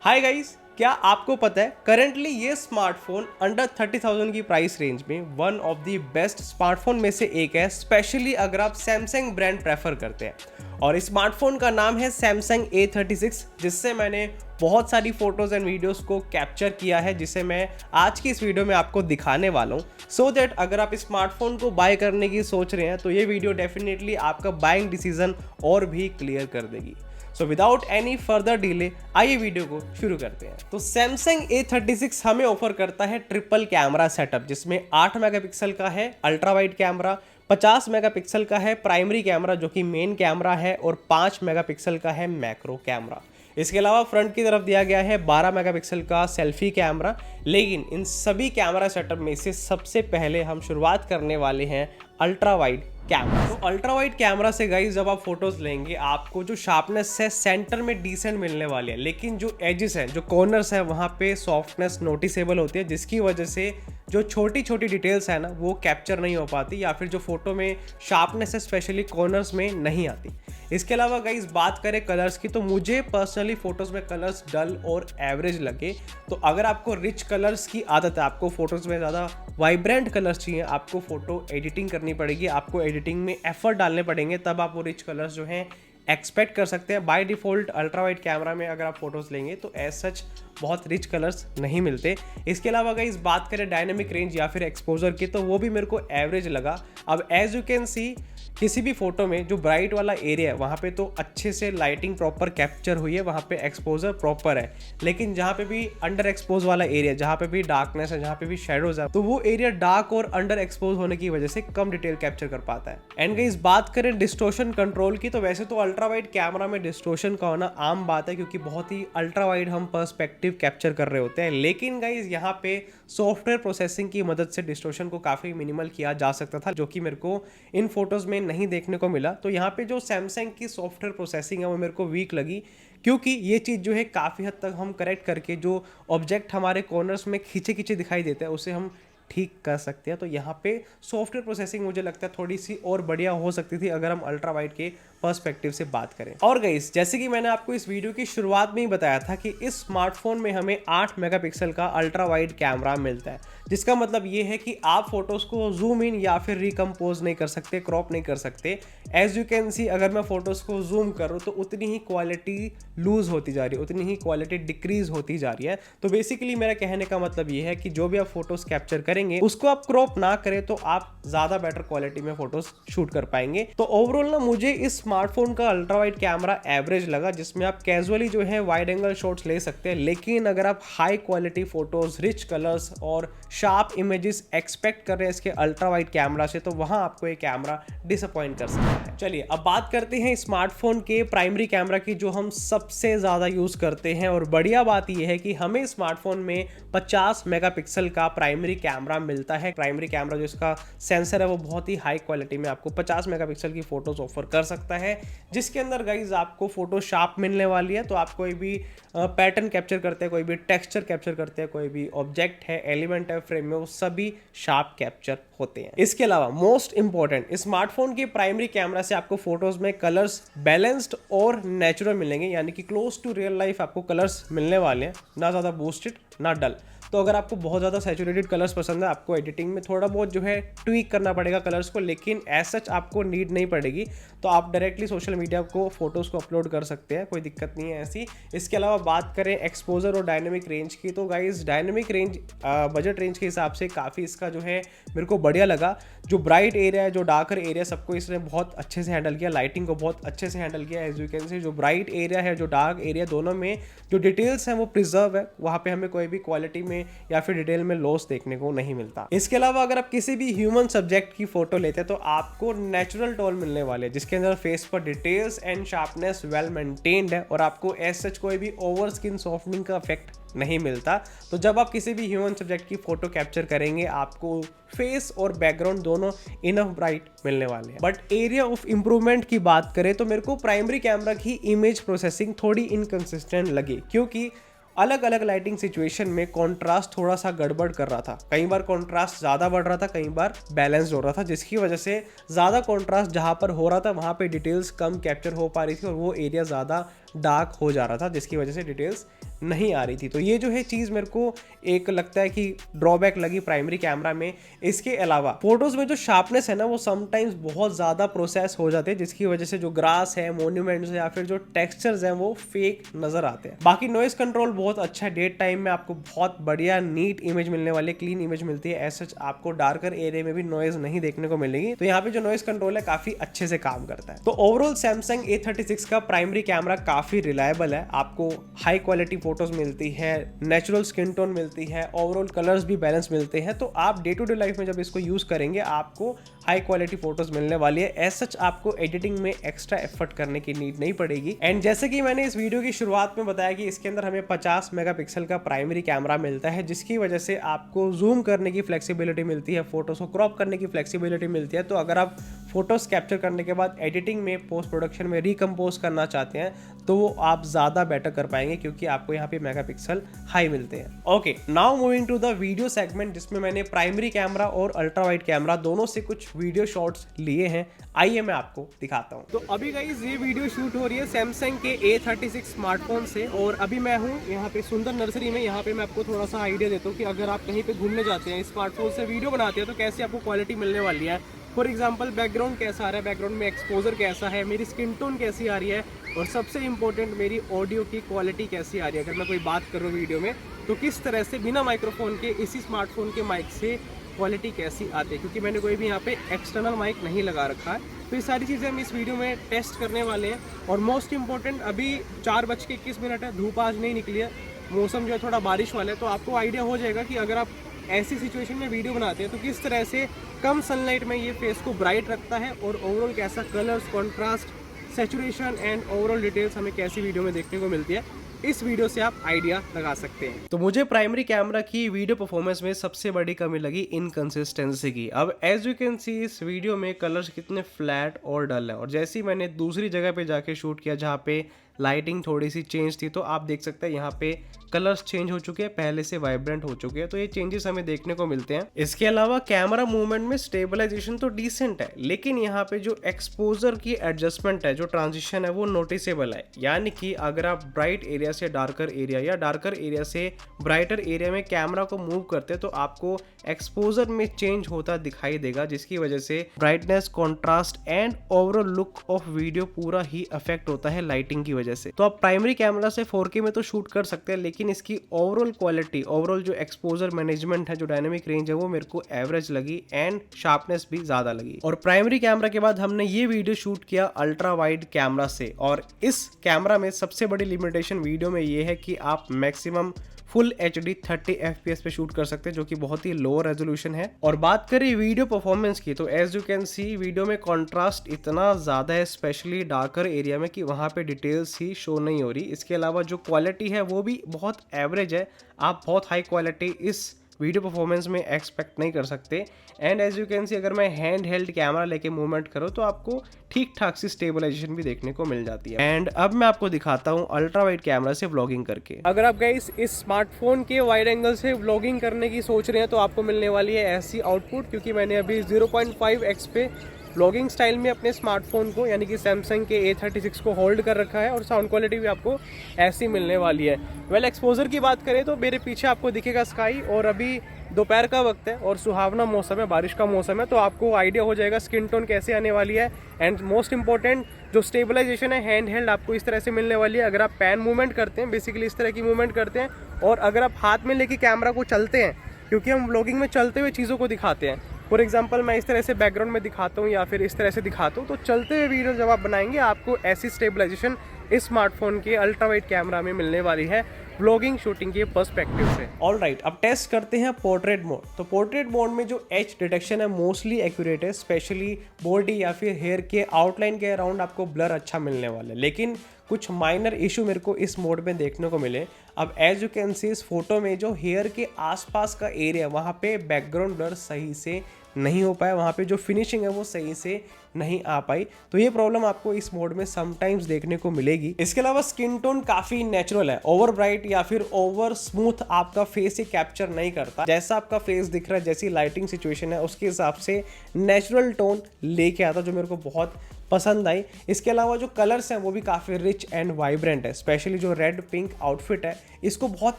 Hi guys, क्या आपको पता है करंटली ये स्मार्टफोन अंडर 30,000 की प्राइस रेंज में one of the best smartphone में से एक है, स्पेशली अगर आप सैमसंग ब्रांड प्रेफर करते हैं। और इस स्मार्टफोन का नाम है सैमसंग A36, जिससे मैंने बहुत सारी फोटोज़ एंड वीडियोस को कैप्चर किया है, जिसे मैं आज की इस वीडियो में आपको दिखाने वाला हूँ। सो दैट अगर आप इस स्मार्टफोन को बाय करने की सोच रहे हैं तो ये वीडियो डेफिनेटली आपका बाइंग डिसीजन और भी क्लियर कर देगी। So without any further delay आइए वीडियो को शुरू करते हैं। तो सैमसंग A36 हमें ऑफर करता है ट्रिपल कैमरा सेटअप, जिसमें 8 मेगापिक्सल का है अल्ट्रा वाइड कैमरा, 50 मेगापिक्सल का है प्राइमरी कैमरा जो कि मेन कैमरा है, और 5 मेगापिक्सल का है मैक्रो कैमरा। इसके अलावा फ्रंट की तरफ दिया गया है 12 मेगापिक्सल का सेल्फी कैमरा। लेकिन इन सभी कैमरा सेटअप में से सबसे पहले हम शुरुआत करने वाले हैं अल्ट्रा वाइड कैमरा। तो अल्ट्रा वाइड कैमरा से गाइस जब आप फोटोज लेंगे आपको जो शार्पनेस है सेंटर में डिसेंट मिलने वाली है, लेकिन जो एजेस हैं, जो कॉर्नर्स है, वहाँ पे सॉफ्टनेस नोटिसेबल होती है, जिसकी वजह से जो छोटी छोटी डिटेल्स है ना वो कैप्चर नहीं हो पाती, या फिर जो फोटो में शार्पनेस है स्पेशली कॉर्नर्स में नहीं आती। इसके अलावा गाइस बात करें कलर्स की, तो मुझे पर्सनली फोटोज़ में कलर्स डल और एवरेज लगे। तो अगर आपको रिच कलर्स की आदत है, आपको फोटोज़ में ज़्यादा वाइब्रेंट कलर्स चाहिए, आपको फोटो एडिटिंग करनी पड़ेगी, आपको एडिटिंग में एफर्ट डालने पड़ेंगे, तब आप वो रिच कलर्स जो हैं एक्सपेक्ट कर सकते हैं। By default ultra wide camera में अगर आप फोटोज़ लेंगे तो एज सच बहुत रिच कलर्स नहीं मिलते। इसके अलावा अगर इस बात करें डायनेमिक रेंज या फिर एक्सपोजर की, तो वो भी मेरे को एवरेज लगा। अब एज यू कैन सी किसी भी फोटो में जो ब्राइट वाला एरिया है वहाँ पे तो अच्छे से लाइटिंग प्रॉपर कैप्चर हुई है, वहाँ पे एक्सपोजर प्रॉपर है। लेकिन जहाँ पे भी अंडर एक्सपोज वाला एरिया, जहाँ पे भी डार्कनेस है, जहाँ पे भी शेडोज है, तो वो एरिया डार्क और अंडर एक्सपोज होने की वजह से कम डिटेल कैप्चर कर पाता है। एंड गाइस बात करें डिस्टोर्शन कंट्रोल की, तो वैसे तो अल्ट्रा वाइड कैमरा में डिस्टोर्शन का होना आम बात है, क्योंकि बहुत ही अल्ट्रा वाइड हम पर्सपेक्टिव कैप्चर कर रहे होते हैं। लेकिन गाइस यहाँ पे सॉफ्टवेयर प्रोसेसिंग की मदद से डिस्टोर्शन को काफ़ी मिनिमल किया जा सकता था, जो कि मेरे को इन फोटोज़ में नहीं देखने को मिला। तो यहाँ पे जो सैमसंग की सॉफ्टवेयर प्रोसेसिंग है वो मेरे को वीक लगी, क्योंकि ये चीज़ जो है काफ़ी हद तक हम करेक्ट करके जो ऑब्जेक्ट हमारे कॉर्नर्स में खींचे खींचे दिखाई देता है उसे हम ठीक कर सकते हैं। तो यहाँ पे सॉफ्टवेयर प्रोसेसिंग मुझे लगता है थोड़ी सी और बढ़िया हो सकती थी अगर हम अल्ट्रा वाइड के पर्सपेक्टिव से बात करें। और गाइस जैसे कि मैंने आपको इस वीडियो की शुरुआत में ही बताया था कि इस स्मार्टफोन में हमें 8 मेगापिक्सल का अल्ट्रा वाइड कैमरा मिलता है, जिसका मतलब ये है कि आप फोटोज़ को जूम इन या फिर रिकम्पोज नहीं कर सकते, क्रॉप नहीं कर सकते। एज यू कैन सी अगर मैं फोटोज़ को जूम करूँ तो उतनी ही क्वालिटी लूज होती जा रही है, उतनी ही क्वालिटी डिक्रीज होती जा रही है। तो बेसिकली मेरा कहने का मतलब ये है कि जो भी आप फोटोज़ कैप्चर करेंगे उसको आप क्रॉप ना करें तो आप ज़्यादा बेटर क्वालिटी में फोटोज़ शूट कर पाएंगे। तो ओवरऑल ना मुझे इस स्मार्टफोन का अल्ट्रा वाइड कैमरा एवरेज लगा, जिसमें आप कैजुअली जो है वाइड एंगल शॉट्स ले सकते हैं। लेकिन अगर आप high quality photos, rich colours और शार्प इमेजेस एक्सपेक्ट कर रहे हैं इसके अल्ट्रा वाइड कैमरा से, तो वहां आपको ये कैमरा डिसअपॉइंट कर सकता है। चलिए अब बात करते हैं स्मार्टफोन के प्राइमरी कैमरा की, जो हम सबसे ज़्यादा यूज़ करते हैं। और बढ़िया बात यह है कि हमें स्मार्टफोन में 50 मेगापिक्सल का प्राइमरी कैमरा मिलता है। प्राइमरी कैमरा जो इसका सेंसर है वो बहुत ही हाई क्वालिटी में आपको 50 मेगापिक्सल की फोटोज ऑफर कर सकता है, जिसके अंदर गाइज आपको फोटो शार्प मिलने वाली है। तो आप कोई भी पैटर्न कैप्चर करते हैं, कोई भी टेक्सचर कैप्चर करते हैं, कोई भी ऑब्जेक्ट है, एलिमेंट है फ्रेम में, वो सभी शार्प कैप्चर होते हैं। इसके अलावा मोस्ट इंपॉर्टेंट, स्मार्टफोन के प्राइमरी कैमरा से आपको फोटोज में कलर्स बैलेंस्ड और नेचुरल मिलेंगे, यानी कि क्लोज टू रियल लाइफ आपको कलर्स मिलने वाले हैं, ना ज़्यादा बूस्टेड ना डल। तो अगर आपको बहुत ज़्यादा सैचुरेटेड कलर्स पसंद है, आपको एडिटिंग में थोड़ा बहुत जो है ट्वीक करना पड़ेगा कलर्स को, लेकिन एज सच आपको नीड नहीं पड़ेगी। तो आप डायरेक्टली सोशल मीडिया को फोटोज़ को अपलोड कर सकते हैं, कोई दिक्कत नहीं है ऐसी। इसके अलावा बात करें एक्सपोजर और डायनेमिक रेंज की, तो guys dynamic range budget range के हिसाब से काफ़ी इसका जो है मेरे को बढ़िया लगा। जो ब्राइट एरिया है, जो डार्कर एरिया, सबको इसने बहुत अच्छे से हैंडल किया, लाइटिंग को बहुत अच्छे से हैंडल किया। एज यू कैन सी जो ब्राइट एरिया है, जो डार्क एरिया, दोनों में जो डिटेल्स हैं वो प्रिजर्व है, वहाँ पे हमें कोई भी क्वालिटी में या फिर डिटेल में लॉस देखने को नहीं मिलता। इसके अलावा अगर आप किसी भी ह्यूमन सब्जेक्ट की फोटो लेते हैं तो आपको नेचुरल टोन मिलने वाले हैं, जिसके अंदर फेस पर details and sharpness well maintained है, और आपको एज सच कोई भी ओवर स्किन सॉफ्टनिंग का इफेक्ट नहीं मिलता। तो जब आप किसी भी ह्यूमन सब्जेक्ट की फोटो कैप्चर करेंगे आपको फेस और बैकग्राउंड दोनों इनफ ब्राइट मिलने वाले हैं। बट एरिया ऑफ इंप्रूवमेंट की बात करें तो मेरे को प्राइमरी कैमरा की इमेज प्रोसेसिंग थोड़ी इनकंसिस्टेंट लगी, क्योंकि अलग अलग लाइटिंग सिचुएशन में कॉन्ट्रास्ट थोड़ा सा गड़बड़ कर रहा था। कई बार कॉन्ट्रास्ट ज़्यादा बढ़ रहा था, कई बार बैलेंस्ड हो रहा था, जिसकी वजह से ज़्यादा कॉन्ट्रास्ट जहाँ पर हो रहा था वहाँ पे डिटेल्स कम कैप्चर हो पा रही थी और वो एरिया ज़्यादा डार्क हो जा रहा था, जिसकी वजह से डिटेल्स नहीं आ रही थी। तो ये जो है चीज़ मेरे को एक लगता है कि ड्रॉबैक लगी प्राइमरी कैमरा में। इसके अलावा फोटोज़ में जो शार्पनेस है ना, वो समटाइम्स बहुत ज़्यादा प्रोसेस हो जाते हैं, जिसकी वजह से जो ग्रास है, मोन्यूमेंट्स या फिर जो टेक्सचर्स हैं वो फेक नज़र आते हैं। बाकी नॉइस कंट्रोल बहुत अच्छा है, डे टाइम में आपको बहुत बढ़िया नीट इमेज मिलने वाली है, क्लीन इमेज मिलती है। एज सच आपको डार्कर एरिया में भी नॉइज नहीं देखने को मिलेगी। तो यहाँ पे जो नॉइस कंट्रोल है काफ़ी अच्छे से काम करता है। तो ओवरऑल सैमसंग A36 का प्राइमरी कैमरा काफ़ी रिलायबल है, आपको हाई क्वालिटी फोटोज मिलती है, नेचुरल स्किन टोन मिलती है, ओवरऑल कलर्स भी बैलेंस मिलते हैं। तो आप डे टू डे लाइफ में जब इसको यूज करेंगे आपको हाई क्वालिटी फोटोज मिलने वाली है। एज सच आपको एडिटिंग में एक्स्ट्रा एफर्ट करने की नीड नहीं पड़ेगी। एंड जैसे कि मैंने इस वीडियो की शुरुआत में बताया कि इसके अंदर हमें 50 मेगापिक्सल का प्राइमरी कैमरा मिलता है, जिसकी वजह से आपको जूम करने की फ्लेक्सिबिलिटी मिलती है, फोटोज को क्रॉप करने की फ्लेक्सिबिलिटी मिलती है। तो अगर आप फोटोज कैप्चर करने के बाद एडिटिंग में, पोस्ट प्रोडक्शन में रिकम्पोज करना चाहते हैं तो वो आप ज़्यादा बेटर कर पाएंगे, क्योंकि आपको यहाँ पे मेगापिक्सल हाई मिलते हैं। Okay, now moving to the video segment, जिसमें मैंने प्राइमरी कैमरा और अल्ट्रा वाइड कैमरा दोनों से कुछ वीडियो शॉट्स लिए हैं। आइए मैं आपको दिखाता हूँ। तो अभी गाइस ये वीडियो शूट हो रही है सैमसंग के A36 स्मार्टफोन से, और अभी मैं हूँ यहाँ पे सुंदर नर्सरी में। यहाँ पे मैं आपको थोड़ा सा आइडिया देता हूँ कि अगर आप कहीं पे घूमने जाते हैं, स्मार्टफोन से वीडियो बनाते हैं, तो कैसे आपको क्वालिटी मिलने वाली है। फॉर एग्जाम्पल बैकग्राउंड कैसा आ रहा है, बैकग्राउंड में एक्सपोजर कैसा है, मेरी स्किन टोन कैसी आ रही है, और सबसे इंपॉर्टेंट मेरी ऑडियो की क्वालिटी कैसी आ रही है। अगर मैं कोई बात कर रहा हूँ वीडियो में, तो किस तरह से बिना माइक्रोफोन के इसी स्मार्टफोन के माइक से क्वालिटी कैसी आती है, क्योंकि मैंने कोई भी यहाँ पे एक्सटर्नल माइक नहीं लगा रखा है। तो ये सारी चीज़ें हम इस वीडियो में टेस्ट करने वाले हैं। और मोस्ट इंपॉर्टेंट, अभी 4:21 है, धूप आज नहीं निकली है, मौसम जो है थोड़ा बारिश वाला है। तो आपको आइडिया हो जाएगा कि अगर आप ऐसी सिचुएशन में वीडियो बनाते हैं तो किस तरह से कम सनलाइट में ये फेस को ब्राइट रखता है, और ओवरऑल कैसा colours, contrast, saturation and overall details हमें कैसी वीडियो में देखने को मिलती है। इस वीडियो से आप आइडिया लगा सकते हैं। तो मुझे प्राइमरी कैमरा की वीडियो परफॉर्मेंस में सबसे बड़ी कमी लगी इनकंसिस्टेंसी की। अब एज यू कैन सी इस वीडियो में कलर्स कितने फ्लैट और डल है, और जैसे ही मैंने दूसरी जगह पे जाके शूट किया जहाँ पे लाइटिंग थोड़ी सी चेंज थी, तो आप देख सकते हैं यहाँ पे कलर्स चेंज हो चुके हैं, पहले से वाइब्रेंट हो चुके हैं। तो ये चेंजेस हमें देखने को मिलते हैं। इसके अलावा कैमरा मूवमेंट में स्टेबलाइजेशन तो डिसेंट है, लेकिन यहाँ पे जो एक्सपोजर की एडजस्टमेंट है, जो ट्रांजिशन है, वो नोटिसेबल है। यानी कि अगर आप ब्राइट एरिया से डार्कर एरिया या डार्कर एरिया से ब्राइटर एरिया में कैमरा को मूव करते हैं, तो आपको एक्सपोजर में चेंज होता दिखाई देगा, जिसकी वजह से brightness, contrast and overall look of video पूरा ही अफेक्ट होता है लाइटिंग की वजह से। तो आप प्राइमरी कैमरा से 4K में तो शूट कर सकते हैं, लेकिन इसकी ओवरऑल क्वालिटी, ओवरऑल जो एक्सपोजर मैनेजमेंट है, जो डायनामिक रेंज है, वो मेरे को एवरेज लगी एंड शार्पनेस भी ज्यादा लगी। और प्राइमरी कैमरा के बाद हमने ये वीडियो शूट किया अल्ट्रा वाइड कैमरा से, और इस कैमरा में सबसे बड़ी लिमिटेशन वीडियो में ये है कि आप मैक्सिमम फुल HD 30 FPS पे शूट कर सकते हैं, जो कि बहुत ही लो रेजोल्यूशन है। और बात करें वीडियो परफॉर्मेंस की, तो as you can see video में कॉन्ट्रास्ट इतना ज़्यादा है, स्पेशली डार्कर एरिया में, कि वहाँ पे डिटेल्स ही शो नहीं हो रही। इसके अलावा जो क्वालिटी है वो भी बहुत एवरेज है, आप बहुत हाई क्वालिटी इस वीडियो परफॉर्मेंस में एक्सपेक्ट नहीं कर सकते। And as you can see अगर मैं हैंड हेल्ड कैमरा लेके मूवमेंट करूँ तो आपको ठीक ठाक सी स्टेबलाइजेशन भी देखने को मिल जाती है। एंड अब मैं आपको दिखाता हूँ अल्ट्रा वाइड कैमरा से व्लॉगिंग करके। अगर आप गाइस इस स्मार्टफोन के वाइड एंगल से व्लॉगिंग करने की सोच रहे हैं तो आपको मिलने वाली है ऐसी आउटपुट, क्योंकि मैंने अभी 0.5x पे व्लॉगिंग स्टाइल में अपने स्मार्टफोन को, यानी कि सैमसंग के A36 को होल्ड कर रखा है, और साउंड क्वालिटी भी आपको ऐसी मिलने वाली है। वेल एक्सपोजर की बात करें तो मेरे पीछे आपको दिखेगा स्काई, और अभी दोपहर का वक्त है और सुहावना मौसम है, बारिश का मौसम है, तो आपको आइडिया हो जाएगा स्किन टोन कैसे आने वाली है। एंड मोस्ट इंपॉर्टेंट जो स्टेबलाइजेशन है हैंड हेल्ड आपको इस तरह से मिलने वाली है। अगर आप पैन मूवमेंट करते हैं, बेसिकली इस तरह की मूवमेंट करते हैं, और अगर आप हाथ में लेके कैमरा को चलते हैं, क्योंकि हम व्लॉगिंग में चलते हुए चीज़ों को दिखाते हैं। फॉर एग्जांपल मैं इस तरह से बैकग्राउंड में दिखाता हूँ या फिर इस तरह से दिखाता हूँ, तो चलते हुए वीडियो जब आप बनाएंगे आपको ऐसी स्टेबलाइजेशन इस स्मार्टफोन के अल्ट्रा वाइड कैमरा में मिलने वाली है व्लॉगिंग शूटिंग के पर्सपेक्टिव से। ऑलराइट, अब टेस्ट करते हैं पोर्ट्रेट मोड। तो पोर्ट्रेट मोड में जो एज डिटेक्शन है मोस्टली एक्यूरेट है, स्पेशली बॉडी या फिर हेयर के आउटलाइन के अराउंड आपको ब्लर अच्छा मिलने वाला है, लेकिन कुछ माइनर इशू मेरे को इस मोड में देखने को मिले। अब एज यू कैन सी इस फोटो में जो हेयर के आसपास का एरिया, वहाँ पे बैकग्राउंड ब्लर सही से नहीं हो पाया, वहाँ पे जो फिनिशिंग है वो सही से नहीं आ पाई। तो ये प्रॉब्लम आपको इस मोड में समटाइम्स देखने को मिलेगी। इसके अलावा स्किन टोन काफ़ी नेचुरल है, ओवर ब्राइट या फिर ओवर स्मूथ आपका फेस ही कैप्चर नहीं करता। जैसा आपका फेस दिख रहा है, जैसी लाइटिंग सिचुएशन है, उसके हिसाब से नेचुरल टोन लेके आता, जो मेरे को बहुत पसंद आई। इसके अलावा जो कलर्स हैं वो भी काफ़ी रिच एंड वाइब्रेंट है, स्पेशली जो रेड पिंक आउटफिट है इसको बहुत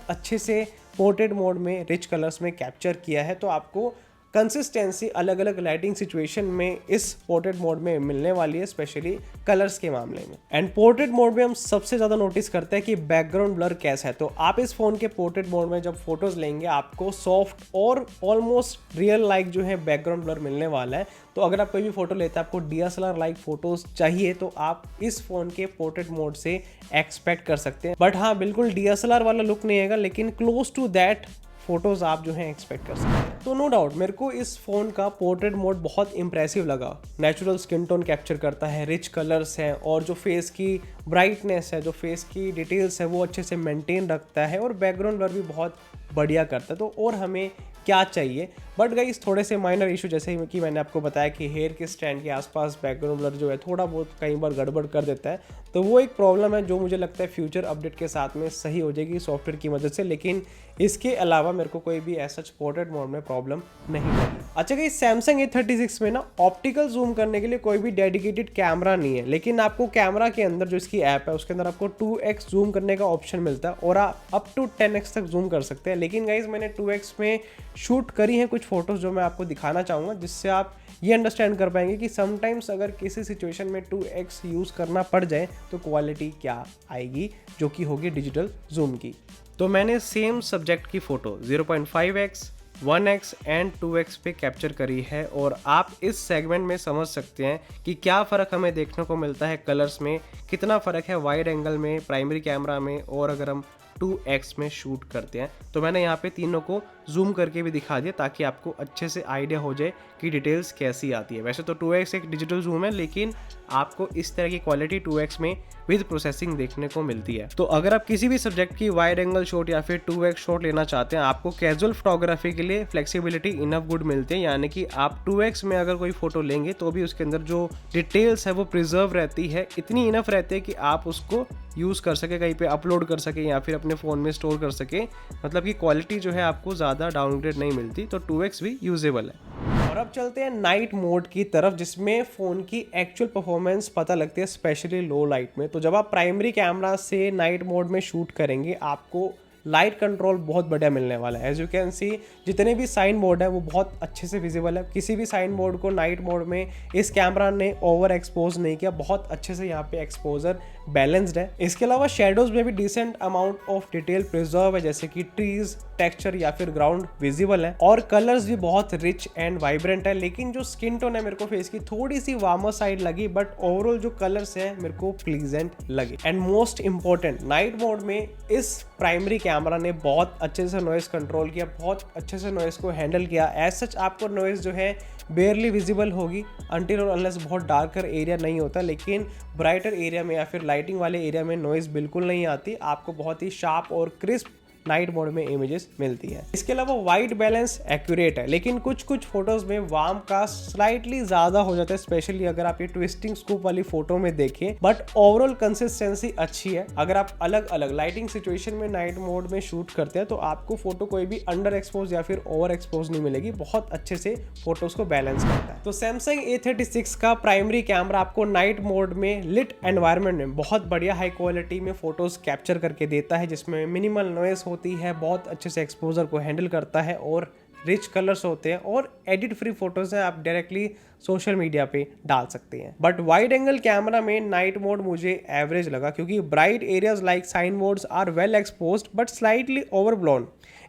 अच्छे से पोर्ट्रेट मोड में रिच कलर्स में कैप्चर किया है। तो आपको कंसिस्टेंसी अलग अलग लाइटिंग सिचुएशन में इस पोर्ट्रेट मोड में मिलने वाली है, स्पेशली कलर्स के मामले में। एंड पोर्ट्रेट मोड में हम सबसे ज़्यादा नोटिस करते हैं कि बैकग्राउंड ब्लर कैसा है। तो आप इस फ़ोन के पोर्ट्रेट मोड में जब फोटोज़ लेंगे आपको सॉफ्ट और ऑलमोस्ट रियल लाइक जो है बैकग्राउंड ब्लर मिलने वाला है। तो अगर आप कोई भी फोटो लेते हैं, आपको DSLR लाइक फोटोज़ चाहिए तो आप इस फ़ोन के पोर्ट्रेट मोड से एक्सपेक्ट कर सकते हैं। बट हाँ, बिल्कुल DSLR वाला लुक नहीं आएगा, लेकिन क्लोज टू दैट फोटोज़ आप जो है एक्सपेक्ट कर सकते हैं। तो नो डाउट मेरे को इस फ़ोन का पोर्ट्रेट मोड बहुत इंप्रेसिव लगा। नेचुरल स्किन टोन कैप्चर करता है, रिच कलर्स हैं और जो फेस की ब्राइटनेस है, जो फेस की डिटेल्स है वो अच्छे से मेंटेन रखता है और बैकग्राउंड ब्लर भी बहुत बढ़िया करता है। तो और हमें क्या चाहिए। बट गाइस थोड़े से माइनर इशू, जैसे कि मैंने आपको बताया कि हेयर के स्टैंड के आसपास बैकग्राउंड ब्लर जो है थोड़ा बहुत कई बार गड़बड़ कर देता है, तो वो एक प्रॉब्लम है जो मुझे लगता है फ्यूचर अपडेट के साथ में सही हो जाएगी सॉफ्टवेयर की मदद से। लेकिन इसके अलावा मेरे को कोई भी ऐसा पोर्ट्रेट मोड में प्रॉब्लम नहीं लगी। अच्छा कि सैमसंग A36 में ना ऑप्टिकल जूम करने के लिए कोई भी डेडिकेटेड कैमरा नहीं है, लेकिन आपको कैमरा के अंदर जो इसकी ऐप है उसके अंदर आपको 2x जूम करने का ऑप्शन मिलता है और आप अप टू 10x तक जूम कर सकते हैं। लेकिन गाइज मैंने 2x में शूट करी है कुछ फोटोज़ जो मैं आपको दिखाना चाहूँगा, जिससे आप ये अंडरस्टैंड कर पाएंगे कि समटाइम्स अगर किसी सिचुएशन में 2x यूज़ करना पड़ जाए तो क्वालिटी क्या आएगी, जो कि होगी डिजिटल जूम की। तो मैंने सेम सब्जेक्ट की photo 0.5x, 1x and 2x पे कैप्चर करी है और आप इस सेगमेंट में समझ सकते हैं कि क्या फ़र्क हमें देखने को मिलता है कलर्स में, कितना फ़र्क है वाइड एंगल में, प्राइमरी कैमरा में और अगर हम 2x में शूट करते हैं। तो मैंने यहाँ पे तीनों को जूम करके भी दिखा दिया ताकि आपको अच्छे से आइडिया हो जाए कि डिटेल्स कैसी आती है। वैसे तो 2x एक डिजिटल जूम है, लेकिन आपको इस तरह की क्वालिटी 2x में विद प्रोसेसिंग देखने को मिलती है। तो अगर आप किसी भी सब्जेक्ट की वाइड एंगल शॉट या फिर 2x शॉट लेना चाहते हैं, आपको कैजुअल फोटोग्राफी के लिए फ्लेक्सिबिलिटी इनफ गुड मिलती है, यानी कि आप 2x में अगर कोई फोटो लेंगे तो भी उसके अंदर जो डिटेल्स है वो प्रिजर्व रहती है, इतनी इनफ रहती है कि आप उसको यूज़ कर सके, कहीं पे अपलोड कर सके या फिर अपने फ़ोन में स्टोर कर सके। मतलब कि क्वालिटी जो है आपको ज़्यादा डाउनग्रेड नहीं मिलती, तो 2x भी यूजेबल है। और अब चलते हैं नाइट मोड की तरफ, जिसमें फ़ोन की एक्चुअल परफॉर्मेंस पता लगती है, स्पेशली लो लाइट में। तो जब आप प्राइमरी कैमरा से नाइट मोड में शूट करेंगे आपको लाइट कंट्रोल बहुत बढ़िया मिलने वाला है। एज यू कैन सी जितने भी साइन बोर्ड है वो बहुत अच्छे से विजिबल है। किसी भी साइन बोर्ड को नाइट मोड में इस कैमरा ने ओवर एक्सपोज नहीं किया, बहुत अच्छे से यहाँ पे एक्सपोजर बैलेंस्ड है। इसके अलावा शेडोज में भी decent amount of detail preserve है, जैसे कि ट्रीज, टेक्सचर या फिर ग्राउंड विजिबल है और कलर्स भी बहुत रिच एंड वाइब्रेंट है। लेकिन जो स्किन टोन है मेरे को फेस की थोड़ी सी वार्मर साइड लगी, बट ओवरऑल जो कलर्स है मेरे को प्लीजेंट लगे। And most important, night mode में इस प्राइमरी कैमरा ने बहुत अच्छे से नॉइस कंट्रोल किया, बहुत अच्छे से नॉइस को हैंडल किया। एज सच आपको नॉइस जो है बेयरली विजिबल होगी अनटिल और अनलेस बहुत डार्कर एरिया नहीं होता, लेकिन ब्राइटर एरिया में या फिर लाइटिंग वाले एरिया में नॉइस बिल्कुल नहीं आती। आपको बहुत ही शार्प और क्रिस्प नाइट मोड में इमेजेस मिलती है। इसके अलावा वाइट बैलेंस एक्यूरेट है, लेकिन कुछ फोटोज में वार्म का स्लाइटली ज्यादा हो जाता है, स्पेशली अगर आप ये ट्विस्टिंग स्कूप वाली फोटो में देखें। बट ओवरऑल कंसिस्टेंसी अच्छी है। अगर आप अलग अलग लाइटिंग सिचुएशन में नाइट मोड में शूट करते हैं तो आपको फोटो कोई भी अंडर एक्सपोज या फिर ओवर एक्सपोज नहीं मिलेगी, बहुत अच्छे से फोटोज को बैलेंस करता है। तो सैमसंग A36 का प्राइमरी कैमरा आपको नाइट मोड में लिट एनवायरनमेंट में बहुत बढ़िया हाई क्वालिटी में फोटोज कैप्चर करके देता है, जिसमें मिनिमल नॉइस होती है, बहुत अच्छे से एक्सपोजर को हैंडल करता है और रिच कलर्स होते हैं और एडिट फ्री फोटोज हैं, आप डायरेक्टली सोशल मीडिया पे डाल सकते हैं। बट वाइड एंगल कैमरा में नाइट मोड मुझे एवरेज लगा, क्योंकि bright areas like sign boards are well exposed but slightly overblown,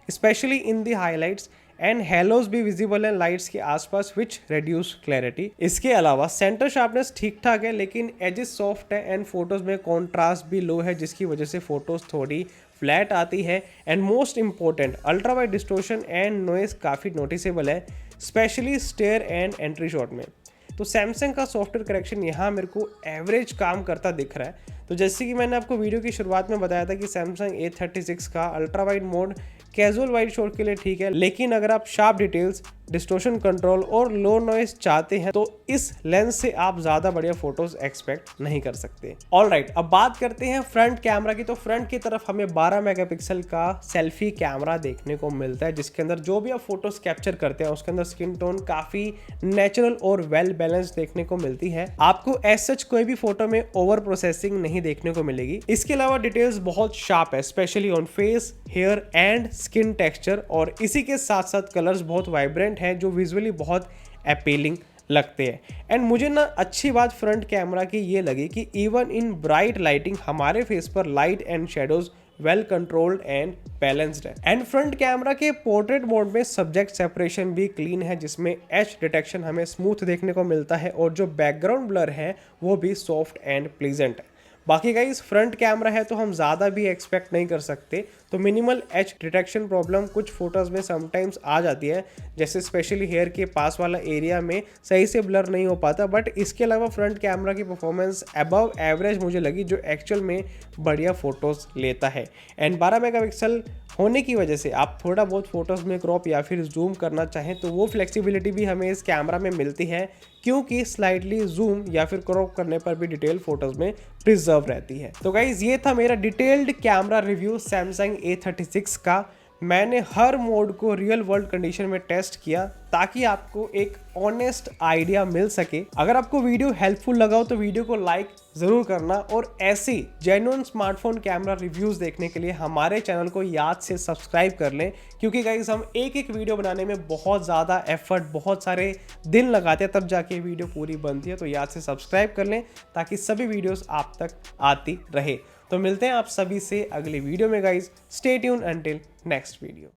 specially in the highlights and halos भी विजिबल है लाइट्स के आसपास विच रिड्यूस क्लैरिटी। इसके अलावा सेंटर शार्पनेस ठीक ठाक है, लेकिन एजेस सॉफ्ट है एंड फोटोज में कॉन्ट्रास्ट भी लो है, जिसकी वजह से फोटोज थोड़ी फ्लैट आती है। And most important, ultra wide distortion and noise काफ़ी नोटिसेबल है, especially stair and entry shot में। तो सैमसंग का सॉफ्टवेयर करेक्शन यहाँ मेरे को एवरेज काम करता दिख रहा है। तो जैसे कि मैंने आपको वीडियो की शुरुआत में बताया था कि सैमसंग A36 का ultra wide mode casual wide shot के लिए ठीक है, लेकिन अगर आप शार्प डिटेल्स, डिस्टोर्शन कंट्रोल और लो नॉइस चाहते हैं तो इस लेंस से आप ज्यादा बढ़िया फोटोज एक्सपेक्ट नहीं कर सकते। ऑलराइट, अब बात करते हैं फ्रंट कैमरा की। तो फ्रंट की तरफ हमें 12 मेगापिक्सल का सेल्फी कैमरा देखने को मिलता है, जिसके अंदर जो भी आप फोटोज कैप्चर करते हैं उसके अंदर स्किन टोन काफी नेचुरल और वेल बैलेंस देखने को मिलती है। आपको एज सच कोई भी फोटो में ओवर प्रोसेसिंग नहीं देखने को मिलेगी। इसके अलावा डिटेल्स बहुत शार्प है, specially on face, hair and skin texture, और इसी के साथ साथ कलर्स बहुत वाइब्रेंट हैं जो विजुअली बहुत अपीलिंग लगते हैं। एंड मुझे ना अच्छी बात फ्रंट कैमरा की ये लगी कि इवन इन ब्राइट लाइटिंग हमारे फेस पर light and shadows well controlled and balanced है। एंड फ्रंट कैमरा के पोर्ट्रेट मोड में सब्जेक्ट सेपरेशन भी क्लीन है, जिसमें एज डिटेक्शन हमें स्मूथ देखने को मिलता है और जो बैकग्राउंड ब्लर है वो भी सॉफ्ट एंड प्लीजेंट है। बाकी गाइस फ्रंट कैमरा है तो हम ज़्यादा भी एक्सपेक्ट नहीं कर सकते, तो मिनिमल एज डिटेक्शन प्रॉब्लम कुछ फोटोज़ में समटाइम्स आ जाती है, जैसे स्पेशली हेयर के पास वाला एरिया में सही से ब्लर नहीं हो पाता। बट इसके अलावा फ्रंट कैमरा की परफॉर्मेंस अबव एवरेज मुझे लगी, जो एक्चुअल में बढ़िया फोटोज़ लेता है। एंड 12 मेगापिक्सल होने की वजह से आप थोड़ा बहुत फोटोज़ में क्रॉप या फिर जूम करना चाहें तो वो फ्लेक्सिबिलिटी भी हमें इस कैमरा में मिलती है, क्योंकि स्लाइटली जूम या फिर क्रॉप करने पर भी डिटेल फोटोज में प्रिजर्व रहती है। तो गाइज ये था मेरा detailed camera review Samsung A36 का। मैंने हर मोड को रियल वर्ल्ड कंडीशन में टेस्ट किया ताकि आपको एक ऑनेस्ट आइडिया मिल सके। अगर आपको वीडियो हेल्पफुल लगा हो तो वीडियो को लाइक जरूर करना, और ऐसी जेन्युइन स्मार्टफोन कैमरा रिव्यूज देखने के लिए हमारे चैनल को याद से सब्सक्राइब कर लें, क्योंकि गाइस हम एक एक वीडियो बनाने में बहुत ज़्यादा एफर्ट, बहुत सारे दिन लगाते हैं तब जाके वीडियो पूरी बनती है। तो याद से सब्सक्राइब कर लें ताकि सभी वीडियोस आप तक आती रहे। तो मिलते हैं आप सभी से अगली वीडियो में guys. Stay tune until next video.